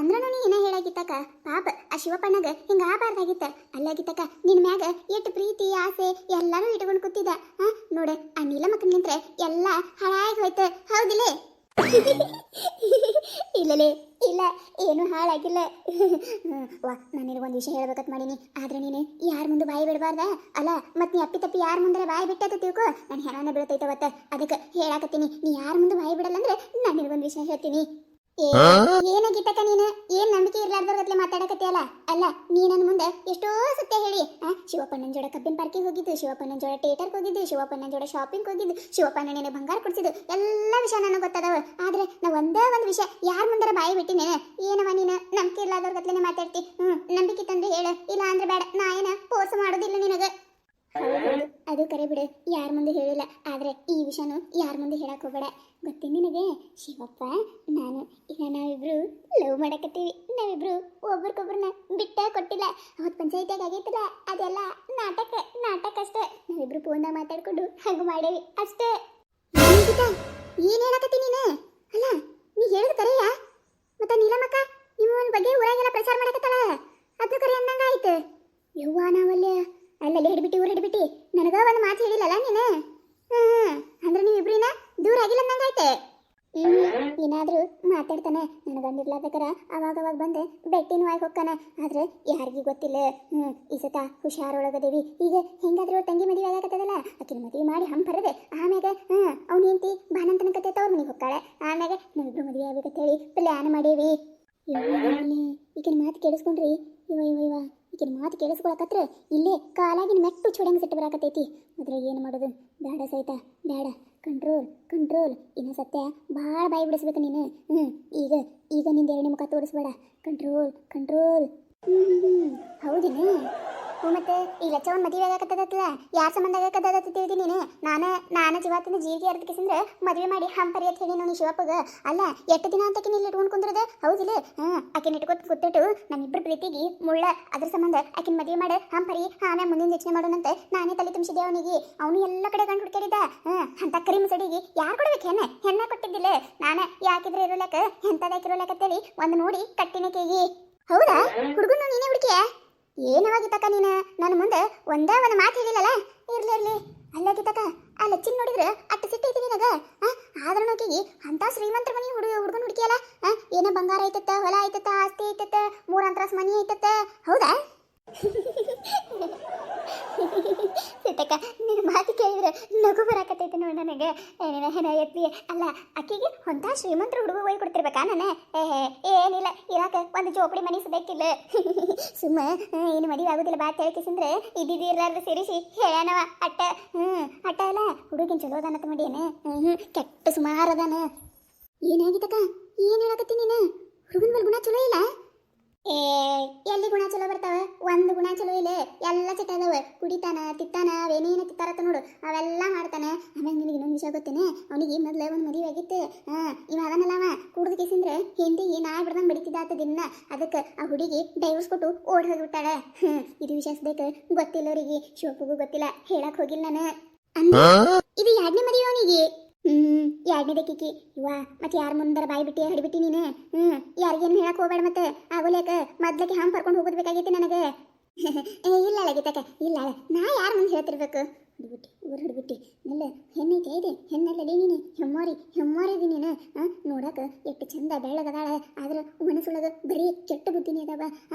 ಅಂದ್ರೂ ನೀ ಏನ ಹೇಳಾಗಿತ್ತಕ್ಕ. ಪಾಪ ಆ ಶಿವಪ್ಪಣ್ಣಗ ಹಿಂಗ ಆಗಬಾರ್ದಾಗಿತ್ತ. ಅಲ್ಲಾಗಿತ್ತಕ್ಕ ನಿನ್ ಮ್ಯಾಗ ಎಷ್ಟು ಪ್ರೀತಿ ಆಸೆ ಎಲ್ಲಾನು ಇಟ್ಕೊಂಡು ಕೂತಿದ್ದ. ನೋಡ ಆ ನೀಲಮಕ್ಕನಿಂತ್ರ ಎಲ್ಲ ಹಾಳಾಗಿ ಹೋಯ್ತು, ಹೌದಿಲ್ಲ? ಇಲ್ಲಲೇ ಇಲ್ಲ, ಏನು ಹಾಳಾಗಿಲ್ಲ. ವಾ, ನಾನು ನಿನಗೊಂದು ವಿಷಯ ಹೇಳ್ಬೇಕಂತ ಮಾಡೀನಿ, ಆದ್ರೆ ನೀನು ಯಾರ ಮುಂದೆ ಬಾಯಿ ಬಿಡಬಾರ್ದ. ಅಲ್ಲ ಮತ್ ನೀ ಅಪ್ಪಿ ತಪ್ಪಿ ಯಾರ ಮುಂದೆ ಬಾಯಿ ಬಿಟ್ಟತ ತಿಳ್ಕೊ, ನಾನು ಹೆಣಾನ ಬೀಳ್ತೈತವತ್ತ. ಅದಕ್ಕೆ ಹೇಳಾಕತ್ತೀನಿ, ನೀ ಯಾರ ಮುಂದೆ ಬಾಯಿ ಬಿಡಲ್ಲ ಅಂದ್ರೆ ನಾನು ನಿನಗೊಂದು ವಿಷಯ ಹೇಳ್ತೀನಿ. ಏನಾಗಿತ್ತಕ್ಕ ನೀನು ಏನ್ ನಂಬಿಕೆ ಇರ್ಲಾರ್ದವ್ರಗತ್ಲೆ ಮಾತಾಡಕತ್ತಿಯಲ್ಲ. ಅಲ್ಲ ನೀ ನನ್ನ ಮುಂದೆ ಎಷ್ಟೋ ಸತ್ಯ ಹೇಳಿ, ಶಿವಪ್ಪಣ್ಣನ ಜೋಡ ಕಬ್ಬಿನ ಪಾರ್ಕಿಗೆ ಹೋಗಿದ್ದು, ಶಿವಪ್ಪಣ್ಣನ ಜೋಡ ಥಿಯೇಟರ್ಗೆ ಹೋಗಿದ್ದು, ಶಿವಪ್ಪಣ್ಣನ ಜೋಡ ಶಾಪಿಂಗ್ ಹೋಗಿದ್ದು, ಶಿವಪ್ಪಣ್ಣ ನಿನಗೆ ಬಂಗಾರ ಕೊಡ್ಸಿದ್ದು, ಎಲ್ಲ ವಿಷಯ ನನಗೆ ಗೊತ್ತದವ. ಆದ್ರೆ ನಾ ಒಂದೇ ಒಂದು ವಿಷಯ ಯಾರ ಮುಂದರ ಬಾಯಿ ಬಿಟ್ಟಿನೇ, ಏನವ ನೀನು ನಂಬಿಕೆ ಇರ್ಲಾರ್ದವ್ರಗತ್ಲೆ ಮಾತಾಡ್ತಿ. ನಂಬಿಕೆ ತಂದ್ರೆ ಹೇಳು, ಇಲ್ಲ ಅಂದ್ರೆ ಬೇಡ, ನಾ ಏನ ಫೋರ್ಸ್ ಮಾಡೋದಿಲ್ಲ ನಿನಗೆ. ಅದು ಕರೆ ಬಿಡು, ಯಾರ ಮುಂದೆ ಹೇಳಿಲ್ಲ. ಆದ್ರೆ ಈ ವಿಷಯನು ಯಾರ ಮುಂದೆ ಹೇಳಕ್ ಹೋಗ್ಬೇಡ. ಗೊತ್ತೇನು ನಿನಗೆ, ಶಿವಪ್ಪ ನಾನು ಈಗ ನಾವಿಬ್ರು ಲವ್ ಮಾಡಕತ್ತೀವಿ. ನಾವಿಬ್ರು ಒಬ್ರಿಗೊಬ್ರನ್ನ ಬಿಟ್ಟ ಕೊಟ್ಟಿಲ್ಲ. ಅವತ್ತು ಪಂಚಾಯತಿಯಾಗ ಆಗೈತಲ್ಲ, ಅದೆಲ್ಲ ನಾಟಕ ಅಷ್ಟೇ. ನಾವಿಬ್ರು ಫೋನ್ನಾಗ ಮಾತಾಡ್ಕೊಂಡು ಹಂಗ ಮಾಡೇವಿ ಅಷ್ಟೇ. ಏನ್ ಹೇಳಕತ್ತಿ ನೀನು? ಅಲ್ಲ ನೀ ಹೇಳಿದ ಕರೆಯಾ? ಮತ್ತ ನೀಲಮಕ್ಕ ನಿಮ್ಮ ಬಗ್ಗೆ ಊರಾಗೆಲ್ಲ ಪ್ರಚಾರ ಮಾಡಕತ್ತಾಳ, ಅದು ಕರೆ ಅಂದಂಗ ಆಯ್ತು. ಯವ್ವ ನಾವಲ್ಲ ಅಲ್ಲಲ್ಲಿ ಹಿಡ್ಬಿಟ್ಟಿ ಊರು ಹಿಡ್ಬಿಟ್ಟಿ ನನಗ ಒಂದು ಮಾತು ಹೇಳಿಲ್ಲಲ್ಲ ನೀನು. ಅಂದ್ರೆ ನೀವಿಬ್ರಿನ ದೂರ ಆಗಿಲ್ಲ ಅಂದಂಗಾಯ್ತೆ. ಏನಾದ್ರೂ ಮಾತಾಡ್ತಾನೆ, ನನಗಂದಿರ್ಲಾದಕರ ಅವಾಗ ಬಂದೆ ಬೆಟ್ಟಿನೂ ಆಗಿ ಹೋಗ್ತಾನೆ. ಆದ್ರೆ ಯಾರಿಗೂ ಗೊತ್ತಿಲ್ಲ. ಈ ಸತ ಹುಷಾರೊಳಗದೇವಿ. ಈಗ ಹೆಂಗಾದ್ರೂ ತಂಗಿ ಮದುವೆ ಆಗಕತ್ತದಲ್ಲ, ಆಕಿನ ಮದುವೆ ಮಾಡಿ ಹಂಪರದೆ ಆಮ್ಯಾಗ ಅವ್ನ ಹೆಂಡತಿ ಬಾನಂತನ ಕತೆ ತವ್ರ ಮನೆಗೆ ಹೋಗ್ತಾಳೆ. ಆಮ್ಯಾಗ ನಾವಿಬ್ರು ಮದುವೆ ಆಗ್ಬೇಕಂತ ಹೇಳಿ ಪ್ಲ್ಯಾನ್ ಮಾಡೇವಿ. ಈಗಿನ ಮಾತು ಕೇಳಿಸ್ಕೊಂಡ್ರಿ, ಇವ ಈಗಿನ ಮಾತು ಕೇಳಿಸ್ಕೊಳಕತ್ರ ಇಲ್ಲೇ ಕಾಲಾಗಿನ ಮೆಟ್ಟು ಚೂಡಂಗೆ ಸಿಟ್ಟು ಬರಾಕತ್ತೈತಿ. ಅದ್ರಾಗ ಏನು ಮಾಡೋದು? ಬೇಡ ಸಹಿತ ಬೇಡ, ಕಂಟ್ರೋಲ್. ಇನ್ನು ಸತ್ಯ ಭಾಳ ಬಾಯಿ ಬಿಡಿಸ್ಬೇಕು ನೀನು. ಈಗ ನಿಂದ ಎರಡನೇ ಮುಖ ತೋರಿಸ್ಬೇಡ. ಕಂಟ್ರೋಲ್. ಹೌದಿನ? ಮತ್ತೆ ಈ ಲಚ್ಚವನ್ ಮದುವೆ ಆಗಕತ್ತದತ್ತಲ್ಲ, ಯಾರ ಸಂಬಂಧ ಆಗಕತ್ತದತ್ತ ತಿಳಿದಿ ನೀನು? ನಾನು ಜೀವಾತಿನ ಜೀವಿಗೆ ಅರ್ಧಕ್ಕಿಸಂದ್ರೆ ಮದುವೆ ಮಾಡಿ ಹಂಪರಿ ಅಂತ ಹೇಳಿ ನೋಡಿ ಶಿವಪ್ಪಗ. ಅಲ್ಲ ಎಷ್ಟು ದಿನ ಅಂತ ಇಲ್ಲಿ ಇಟ್ಕೊಂಡು ಕುಂದ್ರದ, ಹೌದಿಲ್ಲ? ಆಕಿನ ಇಟ್ಕೊಟ್ಟು ಕೂತಿಟ್ಟು ನಮ್ಮಿಬ್ಬರು ಪ್ರೀತಿಗೆ ಮುಳ್ಳ. ಅದ್ರ ಸಂಬಂಧ ಆಕಿನ ಮದುವೆ ಮಾಡಿ ಹಂಪರಿ, ಆಮೇಲೆ ಮುಂದಿನ ಯೋಚನೆ ಮಾಡೋಣಂತೆ ನಾನೇ ತಲೆ ತುಂಬಿಸಿದೆ ಅವನಿಗೆ. ಅವನು ಎಲ್ಲ ಕಡೆ ಗಂಡು ಹುಡ್ಕಾಡಿದ್ದ. ಅಂತ ಕರಿಮ್ ಸಡಿಗೆ ಯಾರು ಕೊಡ್ಬೇಕು? ಹೆಣ್ಣ ಕೊಟ್ಟಿದ್ದಿಲ್ಲ. ನಾನೇ ಯಾಕಿದ್ರೆ ಇರೋಲಕ್ಕ ಎಂತದಾಕಿರೋಲಕ್ಕತ್ತೇಳಿ ಒಂದು ನೋಡಿ ಕಟ್ಟಿನ ಕೇಗಿ. ಹೌದಾ? ಹುಡುಗನು ನೀನೇ ಹುಡುಕಿಯ? ಏನವಾಗಿತ್ತಕ್ಕ ನೀನು ನನ್ನ ಮುಂದೆ ಒಂದೇ ಒಂದು ಮಾತು ಹೇಳಿಲ್ಲಲ್ಲ. ಇರ್ಲಿ ಅಲ್ಲಾಗಿತ್ತಕ್ಕ, ಆ ಲಚ್ಚಿನ ನೋಡಿದ್ರೆ ಅಟ್ಟು ಸಿಟ್ಟೈತಿ ನಿನಗ. ಆದ್ರೂ ನೋಕಿಗಿ ಅಂತ ಶ್ರೀಮಂತರ ಮನೆ ಹುಡುಗನ ಹುಡುಕಿಯಲ್ಲ. ಏನೋ ಬಂಗಾರ ಐತತ್ತ, ಹೊಲ ಐತತ್ತ, ಆಸ್ತಿ ಐತತ್ತ, 3 ಅಂತರಸ್ ಮನಿ ಐತತ್ತ, ಹೌದಾ? ಸಿಟ್ಟಕ್ಕ ನಿನ್ನ ಮಾತು ಕೇಳಿದ್ರೆ ನಗು ಬರಾಕತ್ತೈತೆ ನೋಡಿ ನನಗೆ. ಎತ್ತಿ ಅಲ್ಲ ಅಕ್ಕಿಗೆ ಹೊಂತ ಶ್ರೀಮಂತರ ಹುಡುಗ ಹೋಗಿ ಕೊಡ್ತಿರ್ಬೇಕಾ ನಾನು? ಏನಿಲ್ಲ, ಇರಾಕ ಒಂದು ಜೋಪಡಿ ಮನೆ ಸಿಗಕ್ಕಿಲ್ಲ. ಸುಮ್ಮ ಏನು ಮದುವೆ ಆಗೋದಿಲ್ಲ ಬಾ ಕೇಳ್ಕಿಸಂದ್ರೆ ಇದ್ದಿದ್ದು ಇರ್ಲಾರ್ದು ಸೇರಿಸಿ ಹೇಳ್ಯಾನವ. ಅಟ್ಟ ಅಲ್ಲ ಹುಡುಗಿನ ಚಲೋ ಅದಾನತ್ತ ಮಾಡೇನ? ಕೆಟ್ಟ ಸುಮಾರು ಅದಾನ. ಏನಾಗಿತ್ತಕ್ಕ? ಏನು ಹೇಳಕತ್ತಿ ನೀನು? ಹುಡುಗನ ಮೇಲೆ ಗುಣ ಚಲೋ ಇಲ್ಲ? ಎಲ್ಲಿ ಗುಣ ಚಲೋ ಬರ್ತಾವ? ಒಂದು ಗುಣ ಚಲೋ ಇಲ್ಲ, ಎಲ್ಲ ಚಟ ಅದಾವ. ಕುಡಿತಾನ, ತಿತ್ತಾನ, ಅವೇನೇನು ತಿತ್ತಾರತ್ತ ನೋಡು ಅವೆಲ್ಲ ಮಾಡ್ತಾನೆ. ಆಮೇಲೆ ನಿನಗೆ ಇನ್ನೊಂದು ವಿಷಯ ಗೊತ್ತೇನೆ, ಅವನಿಗೆ ಮೊದಲೇ ಒಂದು ಮದುವೆ ಆಗಿತ್ತು. ಇವ ಅದನ್ನಲ್ಲವ ಕುಡ್ದು ಕೇಸಿಂದ್ರೆ ಹಿಂದಿಗೆ ನಾ ಬಿಡ್ದಂಗೆ ಬಡಿತಿದ್ದಾತ ದಿನ. ಅದಕ್ಕೆ ಆ ಹುಡುಗಿ ಡೈವರ್ಸ್ ಕೊಟ್ಟು ಓಡಿ ಹೋಗಿಬಿಟ್ಟಾಳೆ. ಇದು ವಿಷಯ ಸದ್ಯಕ್ಕೆ ಗೊತ್ತಿಲ್ಲ ಅವರಿಗೆ, ಶಿವಪ್ಪಗೂ ಗೊತ್ತಿಲ್ಲ, ಹೇಳಕ್ ಹೋಗಿಲ್ಲ ನಾನು. ಇದು 2ನೇ ಮದುವೆ ಅವನಿಗೆ. 2ನೇದಕ್ಕಿಕ್ಕಿ ಇವ ಮತ್ತೆ ಯಾರ ಮುಂದರ ಬಾಯಿ ಬಿಟ್ಟಿ ಹಿಡಿಬಿಟ್ಟಿ ನೀನು? ಯಾರಿಗೇನು ಹೇಳಕ್ ಹೋಗ್ಬೇಡ ಮತ್ತೆ. ಆಗೋಲ್ಯಾಕ ಮೊದ್ಲಕ್ಕೆ ಹಂಗೆ ಕರ್ಕೊಂಡು ಹೋಗೋದು ಬೇಕಾಗೈತಿ ನನಗೆ. ಇಲ್ಲ ಅಳಗಿತಕ್ಕ, ಇಲ್ಲ ನಾ ಯಾರ ಮುಂದೆ ಹೇಳ್ತಿರ್ಬೇಕು? ಊರು ಹಿಡ್ಬಿಟ್ಟಿ ನಲ್ಲ ಹೆಣ್ಣೈತೆ ಇದೆ, ಹೆಣ್ಣಲ್ಲೇ ನೀನು ಹೆಮ್ಮಾರಿದಿ ನೀನು. ನೋಡಕ ಎಷ್ಟು ಚಂದ ಬೆಳ್ಳಗದಾಳ, ಆದ್ರೆ ಮನಸ್ಸೊಳಗೆ ಬರೀ ಕೆಟ್ಟ ಬುದ್ಧಿನೇ ಅದಾವ.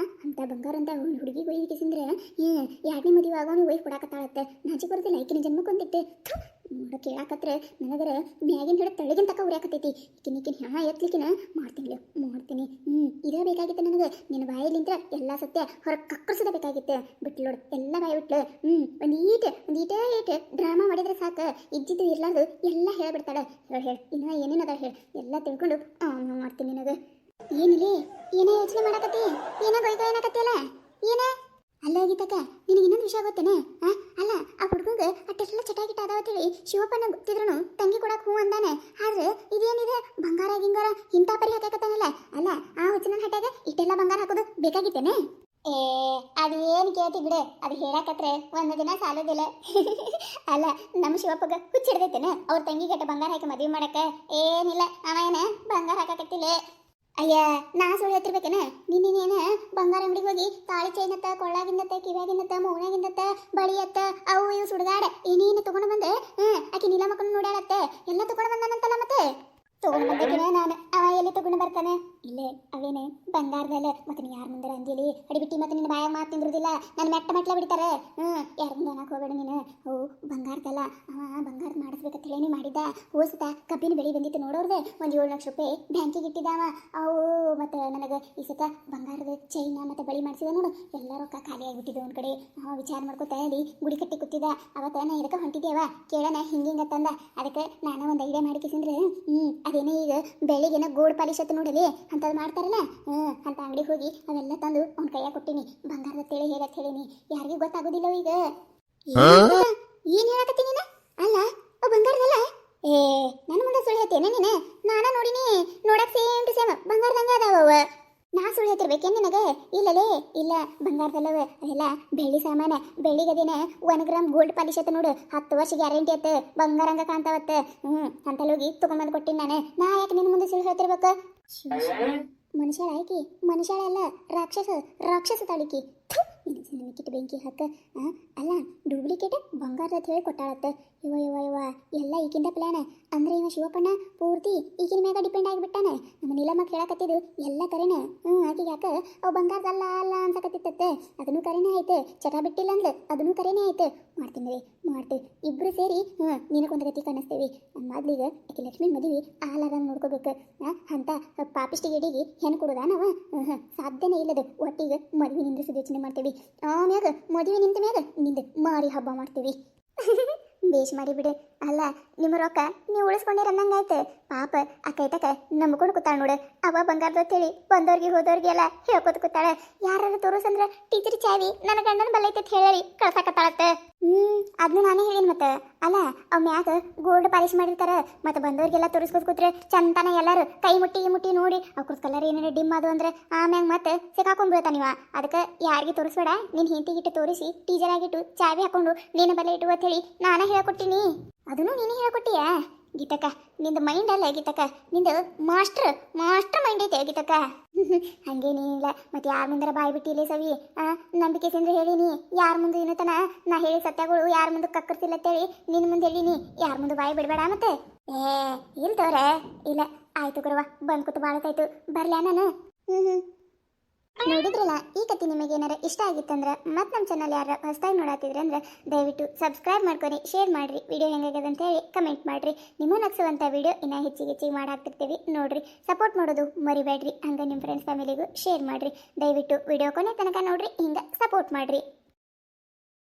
ಅಂತ ಬಂಗಾರ ಅಂತ ಹುಡುಗಿಗೆ ಒಯ್ದಿಸಿಂದ್ರೆ 2ನೇ ಮದುವೆ ಆಗೋನು ಒಯ್ದು ಕೊಡಾಕತ್ತಾಳತ್ತೆ. ನಾಚಿಕೆ ಬರೋದಿಲ್ಲ ಈಕಿನ ಜನ್ಮಕ್ಕೊಂದಿಟ್ಟೆ. ನೋಡ ಕೇಳಾಕತ್ರೆ ನನಗರ ಮ್ಯಾಗಿನ ಹಿಡಿದು ತಳಗಿನ ತಕ್ಕ ಉರಿಯಾಕತ್ತೈತಿ. ಈಕಿನ ಎತ್ತಲಿಕ್ಕಿನ ಮಾಡ್ತೀನಿ. ಇದೇ ಬೇಕಾಗಿತ್ತು ನನಗೆ. ನಿನ್ನ ಬಾಯಲ್ಲಿಂತ್ರ ಎಲ್ಲ ಸತ್ಯ ಹೊರಗೆ ಕಕ್ಕರ್ಸದ ಬೇಕಾಗಿತ್ತು. ಬಿಟ್ಟು ನೋಡು ಎಲ್ಲ ಬಾಯಿ ಬಿಟ್ಲು. ಒಂದೀಟೇ ಡ್ರಾಮಾ ಮಾಡಿದ್ರೆ ಸಾಕು, ಇದ್ದಿದ್ದು ಇರ್ಲಾರ್ದು ಎಲ್ಲ ಹೇಳ್ಬಿಡ್ತಾಳೆ. ಹೇಳು ಇನ್ನ ಏನೇನದ ಹೇಳು, ಎಲ್ಲ ತಿಳ್ಕೊಂಡು ಮಾಡ್ತೀನಿ ನಿನಗೆ. ಏನಿಲ್ಲ, ಏನೋ ಯೋಚನೆ ಮಾಡಕತ್ತಿ, ಏನೋ ಗೊಯ್ಗೋ ಏನಕತ್ತಿಯಲ್ಲ ಏನ? ಅಲ್ಲ ಹೋಗಿತ್ತಕ್ಕ, ನಿನಗೆ ಇನ್ನೊಂದು ವಿಷಯ ಗೊತ್ತೇನೆ? ಅಲ್ಲ ಆ ಹುಡುಗಂಗೆ ಅಷ್ಟೆಲ್ಲ ಚಟಾಗಿಟ್ಟ ಅದಾವತ್ತೇಳಿ ಶಿವಪ್ಪನ ಗೊತ್ತಿದ್ರು ತಂಗಿ ಕೊಡಕ್ಕೆ ಹೂ ಅಂದಾನೆ. ಆದ್ರೆ ಇದೇನಿದೆ ಬಂಗಾರ ಗಿಂಗಾರ ಇಂಥ ಪರಿ ಹಾಕಕತ್ತಾನಲ್ಲ. ಅಲ್ಲ ಆ ಹುಚ್ಚಿನ ಹಟ್ಟಾಗ ಇಷ್ಟೆಲ್ಲ ಬಂಗಾರ ಹಾಕೋದು ಬೇಕಾಗಿತ್ತೇನೆ? ಅದು ಏನು ಕೇಳ್ತಿ ಬಿಡೆ, ಅದು ಹೇಳಕತ್ರೆ ಒಂದು ದಿನ ಸಾಲೋದಿಲ್ಲ. ಅಲ್ಲ ನಮ್ಮ ಶಿವಪ್ಪಗ ಹುಚ್ಚಿಡ್ದೈತೇನೆ ಅವ್ರ ತಂಗಿ ಗಟ್ಟ ಬಂಗಾರ ಹಾಕಿ ಮದುವೆ ಮಾಡಕ್ಕೆ? ಏನಿಲ್ಲ, ಅವ ಏನ ಬಂಗಾರ ಹಾಕಕತ್ತಿಲ್ಲ. ಅಯ್ಯ ನಾ ಸುಳ್ಳು ಹೇಳ್ತಿರ್ಬೇಕೇನ? ಹೋಗಿ ತಾಳಿ ಚೈನತ್ತ ಕೊಳ್ಳಾಗಿಂದತ್ತ ಕಿವ್ಯಾಗಿಂದತ್ತ ಮೌನಾಗಿಂದತ್ತ ಬಳಿಯತ್ತ ಅವು ಇವು ಸುಡ್ಗಾಡ ಏನೇನು ತಗೊಂಡು ಬಂದೆ ಆಕಿ ನೀಲಮ್ಮಕ್ಕನ್ನು ನೋಡ್ಯಾಳತ್ತೆ ಎಲ್ಲ ತಗೊಂಡು ಬಂದಾನಂತಲ್ಲ ಮತ್ತೆ ತಗೊಂಡು ಬಂದಕಿನ ನಾನು ಅವ ಎಲ್ಲಿ ತಗೊಂಡು ಬರ್ತಾನೆ ಇಲ್ಲೇ ಅವೇನೆ ಬಂಗಾರದಲ್ಲ ಮತ್ತೆ ನೀ ಯಾರ ಮುಂದೆ ಅಂದಿಲಿ ಅಡಿಬಿಟ್ಟಿ ಮತ್ತೆ ನಿನ್ನ ಬಾಯಾಗ ಮಾತು ತಿಂದಿರುದಿಲ್ಲ ನನ್ನ ಮೆಟ್ಲ ಬಿಡ್ತಾರೆ ಯಾರ ಮುಂದೆ ಅನ್ನಕ್ಕೆ ಹೋಗಬೇಡ ನೀನು ಅವು ಬಂಗಾರದಲ್ಲ ಅವ ಬಂಗಾರದ ಮಾಡಿಸ್ಬೇಕಂತ ಹೇಳಿ ಮಾಡಿದ್ದ ಹೋಸತ ಕಬ್ಬಿನ ಬೆಳೆ ಬಂದಿತ್ತು ನೋಡೋರ್ದೆ ಒಂದು 7 ಲಕ್ಷ ರೂಪಾಯಿ ಬ್ಯಾಂಕಿಗೆ ಇಟ್ಟಿದ್ದಾವ ಅವು ಮತ್ತೆ ನನಗೆ ಈ ಸತ ಬಂಗಾರದ ಚೈನ ಮತ್ತೆ ಬಳಿ ಮಾಡಿಸಿದ ನೋಡು ಎಲ್ಲ ರೊಕ್ಕ ಖಾಲಿ ಆಗಿಬಿಟ್ಟಿದ್ದೆ ಒಂದು ಕಡೆ ಅವ ವಿಚಾರ ಮಾಡ್ಕೊತಾ ಹೇಳಿ ಗುಡಿ ಕಟ್ಟಿ ಕೂತಿದ್ದ ಅವತ್ತ ನಾ ಇದಕ್ಕೆ ಹೊಂಟಿದ್ದೇವ ಕೇಳೋಣ ಹಿಂಗಿಂಗ ತಂದ ಅದಕ್ಕೆ ನಾನು ಒಂದು ಐಡಿಯಾ ಮಾಡಿಕಿಸಂದ್ರೆ ಅದೇನೇ ಈಗ ಬೆಳಿಗ್ಗೆನ ಗೋಲ್ಡ್ ಪಾಲಿಶ್ ಹತ್ತು ನೋಡಲಿ ಅಂತದ್ ಮಾಡ್ತಾರಲ್ಲ ಅಂತ ಅಂಗಡಿ ಹೋಗಿ ಅವೆಲ್ಲ ತಂದು ಅವ್ನ ಕೈಯಾಗ ಕೊಟ್ಟಿನಿ ಬಂಗಾರದ ತೇಳಿ ಹೇಳತ್ ಹೇಳಿನಿ ಯಾರಿಗೂ ಗೊತ್ತಾಗೋದಿಲ್ಲ ಈಗ ಏನ್ ಹೇಳಕತ್ತಿ ನೀನ ಅಲ್ಲ ಬಂಗಾರದಲ್ಲ ನನ್ನ ಮುಂದೆ ಸುಳ್ಳು ಹೇಳ್ತೇನೆ ನೀನು ನಾನ ನೋಡಿನಿ ನೋಡಕ್ ಸೇಮ್ ಟು ಸೇಮ್ ಬಂಗಾರದಂಗ ಅದಾವ ನಾ ಸುಳ್ಳು ಹೇಳ್ತಿರ್ಬೇಕೇನು ನಿನಗೆ ಇಲ್ಲಲೇ ಇಲ್ಲ ಬಂಗಾರದಲ್ಲವ ಅದೆಲ್ಲ ಬೆಳ್ಳಿ ಸಾಮಾನ ಬೆಳ್ಳಿಗದೇನೆ 1 ಗ್ರಾಮ್ ಗೋಲ್ಡ್ ಪಾಲಿಶ್ ಅತ್ತ ನೋಡು 10 ವರ್ಷ ಗ್ಯಾರಂಟಿ ಅತ್ತ ಬಂಗಾರಂಗ ಕಾಣ್ತಾವತ್ತ ಅಂತಲ್ಲಿ ಹೋಗಿ ತಗೊಂಬಂದು ಕೊಟ್ಟಿನಿ ನಾ ಯಾಕೆ ನಿನ್ನ ಮುಂದೆ ಸುಳ್ಳು ಹೇಳ್ತಿರ್ಬೇಕು ಮನುಷ್ಯಳ ಆಯ್ಕಿ ಮನುಷ್ಯಳ ಅಲ್ಲ ರಾಕ್ಷಸ ತಾಳಿಕಿ ಕಿಟ್ಟು ಬೆಂಕಿ ಹಾಕ ಅಲ್ಲ ಡೂಪ್ಲಿಕೇಟ್ ಬಂಗಾರದ ಹೇಳಿ ಕೊಟ್ಟಾಳತ್ತ ಇವ ಎಲ್ಲ ಈಗಿಂದ ಪ್ಲಾನ್ ಅಂದ್ರೆ ಇವ ಶಿವಪ್ಪಣ್ಣ ಪೂರ್ತಿ ಈಗಿನ ಮ್ಯಾಗ ಡಿಪೆಂಡ್ ಆಗಿಬಿಟ್ಟಾನ ನಮ್ಮ ನೀಲಮ್ಮ ಕೇಳಕತ್ತಿದ್ದು ಎಲ್ಲ ಕರೆನ ಆಕಿಗೆ ಯಾಕ ಅವು ಬಂಗಾರದಲ್ಲ ಅಲ್ಲ ಅನ್ಸಕತ್ತಿತ್ತತ್ತೆ ಅದನ್ನು ಕರೆನೇ ಆಯ್ತು ಚಟ ಬಿಟ್ಟಿಲ್ಲ ಅಂದ್ಲು ಅದನ್ನು ಕರೆನೇ ಆಯ್ತು ಮಾಡ್ತೀನಿ ಇಬ್ರು ಸೇರಿ ನಿನಗೊಂದು ಗತಿ ಕಾಣಿಸ್ತೇವಿ ಮೊದ್ಲಿಗೆ ಆಕೆ ಲಕ್ಷ್ಮಿ ಮದುವೆ ಆಲಾರಂಗ್ ನೋಡ್ಕೋಬೇಕು ಅಂತ ಪಾಪಿಷ್ಟಿಗೆಡಿಗೆ ಹೆಣ್ಣು ಕೊಡೋದ ನಾವು ಸಾಧ್ಯನೇ ಇಲ್ಲದು ಒಟ್ಟಿಗೆ ಮದುವೆ ನಿಂದ್ರಿಸೋದು ಯೋಚನೆ ಮಾಡ್ತೀವಿ ಆಮ್ಯಾಗ ಮದುವೆ ನಿಂತ ಮ್ಯಾಗ ನಿಂದು ಮಾರಿ ಹಬ್ಬ ಮಾಡ್ತೀವಿ ಬೇಷ್ ಮಾಡಿ ಬಿಡು ಅಲ್ಲ ನಿಮ್ಮ ರೊಕ್ಕ ನೀವು ಉಳಿಸ್ಕೊಂಡಿರಂದಂಗಾಯ್ತು ಪಾಪ ಅಕ್ಕೈತಕ ನಂಬ್ಕೊಂಡು ಕೂತಾಳ ನೋಡು ಅವ ಬಂಗಾರದ ಹೇಳಿ ಬಂದವ್ರಿಗೆ ಹೋದವ್ರಿಗೆ ಎಲ್ಲ ಹೇಳ್ಕೊತ ಕೂತಾಳ ಯಾರು ತೋರಿಸಂದ್ರ ಟೀಚರ್ ಚಾವಿ ನನ್ನ ಗಂಡನ ಬಲ್ಲೈತೆ ಹೇಳಿ ಕಳ್ಸಾಕತ್ತಾಳತ್ತ ಅದನ್ನ ನಾನೇ ಹೇಳಿನ ಮತ್ತೆ ಅಲ್ಲ ಅವ್ ಮ್ಯಾಗ ಗೋಲ್ಡ್ ಪಾಲಿಶ್ ಮಾಡಿರ್ತಾರ ಮತ್ತೆ ಬಂದವ್ರಿಗೆಲ್ಲ ತೋರಿಸ್ಕೊತ ಕೂತ್ರೆ ಚಂತನ ಎಲ್ಲರೂ ಕೈ ಮುಟ್ಟಿ ನೋಡಿ ಅವ್ರ ಕಲರ್ ಏನೇನು ಡಿಮ್ ಅದು ಅಂದ್ರೆ ಆಮ್ಯಾಗ ಮತ್ತೆ ಸಿಕ್ಕಾಕೊಂಡ್ಬಿಡ್ತಾನ ನೀವ ಅದಕ್ಕೆ ಯಾರಿಗೆ ತೋರಿಸ್ಬೇಡ ನಿನ್ನ ಹೆಂಡತಿಗಿಟ್ಟು ತೋರಿಸಿ ಟೀಚರ್ ಆಗಿಟ್ಟು ಚಾವಿ ಹಾಕೊಂಡು ನೀನು ಬಲ್ಲ ಇಟ್ಟು ಅಂತ ಹೇಳಿ ನಾನೇ ಹೇಳ್ಕೊಟ್ಟಿನಿ ಅದನ್ನು ನೀನೇ ಹೇಳ್ಕೊಟ್ಟಿಯಾ ಗೀತಕ್ಕ ನಿಂದು ಮೈಂಡ್ ಅಲ್ಲ ಗೀತಕ್ಕ ನಿಂದು ಮಾಸ್ಟರ್ ಮೈಂಡ್ ಐತೆ ಗೀತಕ್ಕ ಹಂಗೇನಿಲ್ಲ ಮತ್ತೆ ಯಾರ ಮುಂದರ ಬಾಯಿ ಬಿಟ್ಟಿಲ್ಲ ಸವಿ ನಂಬಿಕೆ ಸಿಂದ್ರೆ ಹೇಳಿನಿ ಯಾರ ಮುಂದೆ ಏನತನ ನಾ ಹೇಳಿ ಸತ್ಯಗಳು ಯಾರ ಮುಂದೆ ಕಕ್ಕರ್ತಿಲ್ಲ ಅಂತೇಳಿ ನಿನ್ನ ಮುಂದೆ ಹೇಳಿನಿ ಯಾರ ಮುಂದೆ ಬಾಯಿ ಬಿಡಬೇಡ ಮತ್ತೆ ಇಲ್ಲ ತೋರ ಇಲ್ಲ ಆಯ್ತು ಗುರುವ ಬಂದ್ ಕೂತು ಬಾಳತಾಯ್ತು ಬರ್ಲ್ಯಾ ನಾನು ನೋಡಿದ್ರಲ್ಲ ಈ ಕತೆ ನಿಮಗೆ ಏನಾರ ಇಷ್ಟ ಆಗಿತ್ತಂದ್ರೆ ಮತ್ತೆ ನಮ್ಮ ಚಾನಲ್ ಯಾರು ಹೊಸದಾಗಿ ನೋಡತ್ತಿದ್ರೆ ಅಂದ್ರೆ ದಯವಿಟ್ಟು ಸಬ್ಸ್ಕ್ರೈಬ್ ಮಾಡ್ಕೊರಿ ಶೇರ್ ಮಾಡಿರಿ ವಿಡಿಯೋ ಹೆಂಗಾಗಿದೆ ಅಂತ ಹೇಳಿ ಕಮೆಂಟ್ ಮಾಡಿರಿ ನಿಮ್ಮ ನಗಿಸುವಂಥ ವಿಡಿಯೋ ಇನ್ನೂ ಹೆಚ್ಚಿಗೆ ಮಾಡಾಕ್ತಿರ್ತೀವಿ ನೋಡ್ರಿ ಸಪೋರ್ಟ್ ಮಾಡೋದು ಮರಿಬೇಡ್ರಿ ಹಂಗೆ ನಿಮ್ಮ ಫ್ರೆಂಡ್ಸ್ ಫ್ಯಾಮಿಲಿಗೂ ಶೇರ್ ಮಾಡಿರಿ ದಯವಿಟ್ಟು ವಿಡಿಯೋ ಕೊನೆ ತನಕ ನೋಡ್ರಿ ಹಿಂಗೆ ಸಪೋರ್ಟ್ ಮಾಡಿರಿ